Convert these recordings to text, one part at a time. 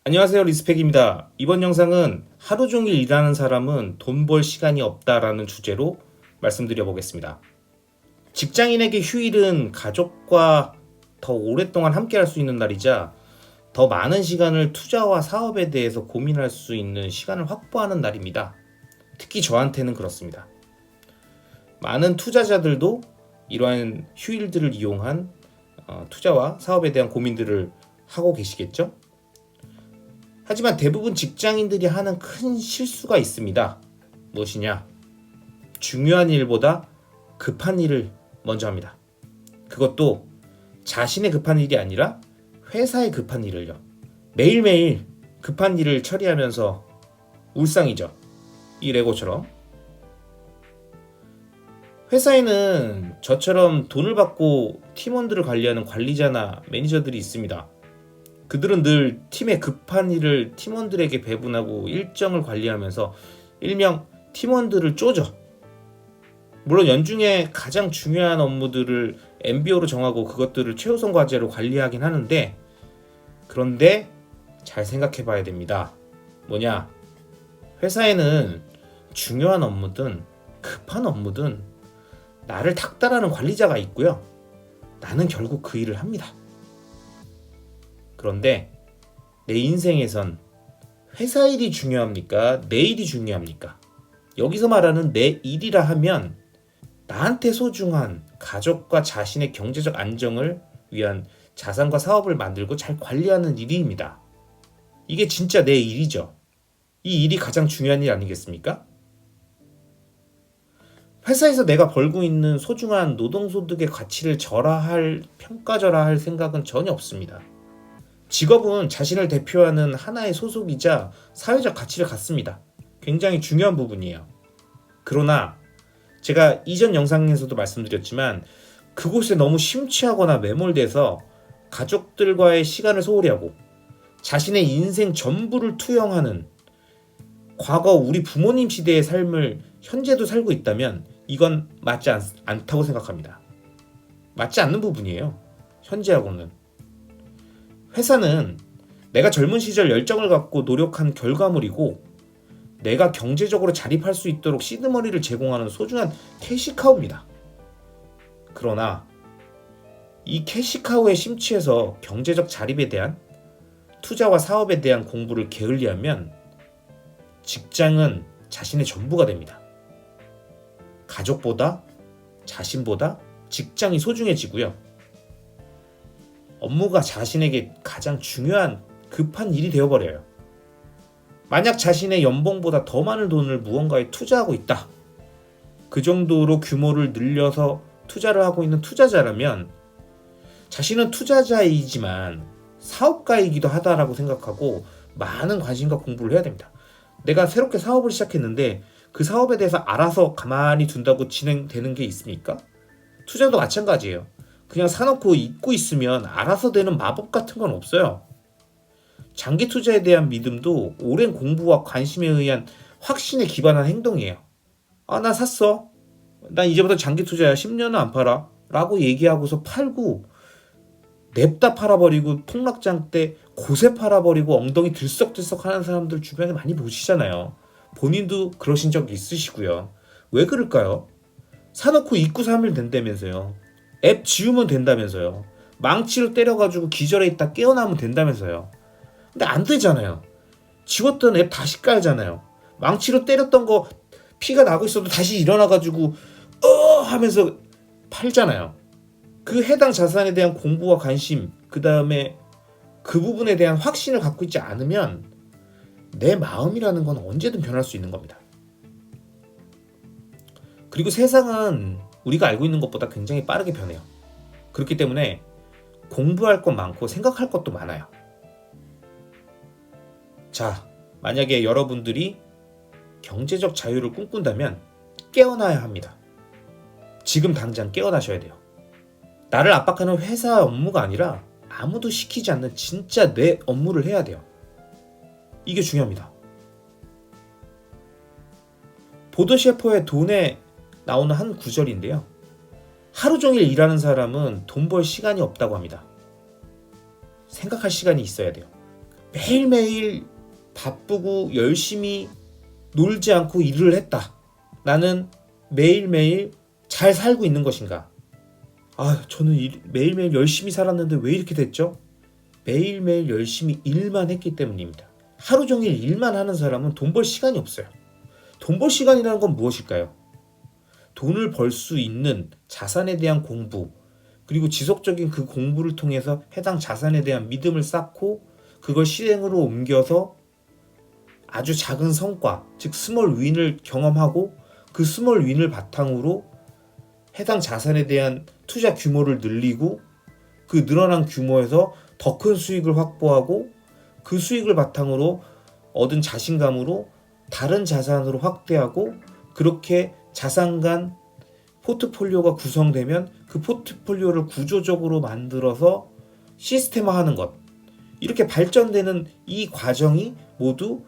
안녕하세요, 리스펙입니다. 이번 영상은 하루 종일 일하는 사람은 돈 벌 시간이 없다라는 주제로 말씀드려 보겠습니다. 직장인에게 휴일은 가족과 더 오랫동안 함께 할 수 있는 날이자 더 많은 시간을 투자와 사업에 대해서 고민할 수 있는 시간을 확보하는 날입니다. 특히 저한테는 그렇습니다. 많은 투자자들도 이러한 휴일들을 이용한 투자와 사업에 대한 고민들을 하고 계시겠죠? 하지만 대부분 직장인들이 하는 큰 실수가 있습니다. 무엇이냐? 중요한 일보다 급한 일을 먼저 합니다. 그것도 자신의 급한 일이 아니라 회사의 급한 일을요. 매일매일 급한 일을 처리하면서 울상이죠. 이 레고처럼. 회사에는 저처럼 돈을 받고 팀원들을 관리하는 관리자나 매니저들이 있습니다. 그들은 늘 팀의 급한 일을 팀원들에게 배분하고 일정을 관리하면서 일명 팀원들을 쪼죠. 물론 연중에 가장 중요한 업무들을 MBO로 정하고 그것들을 최우선 과제로 관리하긴 하는데, 그런데 잘 생각해 봐야 됩니다. 뭐냐? 회사에는 중요한 업무든 급한 업무든 나를 닥달하는 관리자가 있고요. 나는 결국 그 일을 합니다. 그런데 내 인생에선 회사 일이 중요합니까? 내 일이 중요합니까? 여기서 말하는 내 일이라 하면 나한테 소중한 가족과 자신의 경제적 안정을 위한 자산과 사업을 만들고 잘 관리하는 일입니다. 이게 진짜 내 일이죠. 이 일이 가장 중요한 일 아니겠습니까? 회사에서 내가 벌고 있는 소중한 노동소득의 가치를 평가절하할 생각은 전혀 없습니다. 직업은 자신을 대표하는 하나의 소속이자 사회적 가치를 갖습니다. 굉장히 중요한 부분이에요. 그러나 제가 이전 영상에서도 말씀드렸지만 그곳에 너무 심취하거나 매몰돼서 가족들과의 시간을 소홀히 하고 자신의 인생 전부를 투영하는 과거 우리 부모님 시대의 삶을 현재도 살고 있다면 이건 맞지 않다고 생각합니다. 맞지 않는 부분이에요. 현재하고는. 회사는 내가 젊은 시절 열정을 갖고 노력한 결과물이고 내가 경제적으로 자립할 수 있도록 시드머니를 제공하는 소중한 캐시카우입니다. 그러나 이 캐시카우에 심취해서 경제적 자립에 대한 투자와 사업에 대한 공부를 게을리하면 직장은 자신의 전부가 됩니다. 가족보다 자신보다 직장이 소중해지고요. 업무가 자신에게 가장 중요한 급한 일이 되어버려요. 만약 자신의 연봉보다 더 많은 돈을 무언가에 투자하고 있다. 그 정도로 규모를 늘려서 투자를 하고 있는 투자자라면 자신은 투자자이지만 사업가이기도 하다라고 생각하고 많은 관심과 공부를 해야 됩니다. 내가 새롭게 사업을 시작했는데 그 사업에 대해서 알아서 가만히 둔다고 진행되는 게 있습니까? 투자도 마찬가지예요. 그냥 사놓고 잊고 있으면 알아서 되는 마법 같은 건 없어요. 장기 투자에 대한 믿음도 오랜 공부와 관심에 의한 확신에 기반한 행동이에요. 나 샀어. 난 이제부터 장기 투자야. 10년은 안 팔아. 라고 얘기하고서 팔고 냅다 팔아버리고 폭락장 때 고세 팔아버리고 엉덩이 들썩들썩 하는 사람들 주변에 많이 보시잖아요. 본인도 그러신 적 있으시고요. 왜 그럴까요? 사놓고 잊고 3일 된다면서요. 앱 지우면 된다면서요. 망치로 때려가지고 기절해 있다 깨어나면 된다면서요. 근데 안 되잖아요. 지웠던 앱 다시 깔잖아요. 망치로 때렸던 거 피가 나고 있어도 다시 일어나가지고 하면서 팔잖아요. 그 해당 자산에 대한 공부와 관심, 그 다음에 그 부분에 대한 확신을 갖고 있지 않으면 내 마음이라는 건 언제든 변할 수 있는 겁니다. 그리고 세상은 우리가 알고 있는 것보다 굉장히 빠르게 변해요. 그렇기 때문에 공부할 것 많고 생각할 것도 많아요. 자, 만약에 여러분들이 경제적 자유를 꿈꾼다면 깨어나야 합니다. 지금 당장 깨어나셔야 돼요. 나를 압박하는 회사 업무가 아니라 아무도 시키지 않는 진짜 내 업무를 해야 돼요. 이게 중요합니다. 보드 셰퍼의 돈에 나오는 한 구절인데요. 하루 종일 일하는 사람은 돈 벌 시간이 없다고 합니다. 생각할 시간이 있어야 돼요. 매일매일 바쁘고 열심히 놀지 않고 일을 했다. 나는 매일매일 잘 살고 있는 것인가? 저는 매일매일 열심히 살았는데 왜 이렇게 됐죠? 매일매일 열심히 일만 했기 때문입니다. 하루 종일 일만 하는 사람은 돈 벌 시간이 없어요. 돈 벌 시간이라는 건 무엇일까요? 돈을 벌 수 있는 자산에 대한 공부, 그리고 지속적인 그 공부를 통해서 해당 자산에 대한 믿음을 쌓고 그걸 실행으로 옮겨서 아주 작은 성과, 즉 스몰 윈을 경험하고 그 스몰 윈을 바탕으로 해당 자산에 대한 투자 규모를 늘리고 그 늘어난 규모에서 더 큰 수익을 확보하고 그 수익을 바탕으로 얻은 자신감으로 다른 자산으로 확대하고 그렇게 자산 간 포트폴리오가 구성되면 그 포트폴리오를 구조적으로 만들어서 시스템화하는 것, 이렇게 발전되는 이 과정이 모두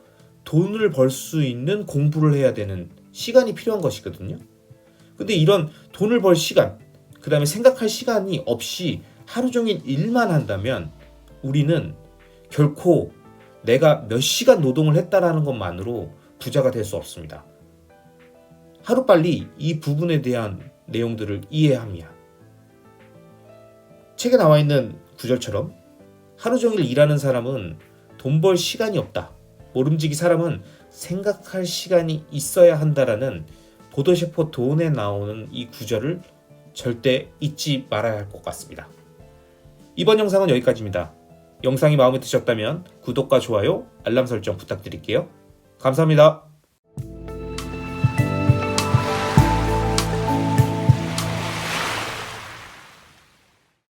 돈을 벌 수 있는 공부를 해야 되는 시간이 필요한 것이거든요. 근데 이런 돈을 벌 시간, 그 다음에 생각할 시간이 없이 하루 종일 일만 한다면 우리는 결코 내가 몇 시간 노동을 했다라는 것만으로 부자가 될 수 없습니다. 하루빨리 이 부분에 대한 내용들을 이해합니다. 책에 나와 있는 구절처럼 하루 종일 일하는 사람은 돈 벌 시간이 없다. 모름지기 사람은 생각할 시간이 있어야 한다라는 보도셰퍼 돈에 나오는 이 구절을 절대 잊지 말아야 할 것 같습니다. 이번 영상은 여기까지입니다. 영상이 마음에 드셨다면 구독과 좋아요, 알람 설정 부탁드릴게요. 감사합니다.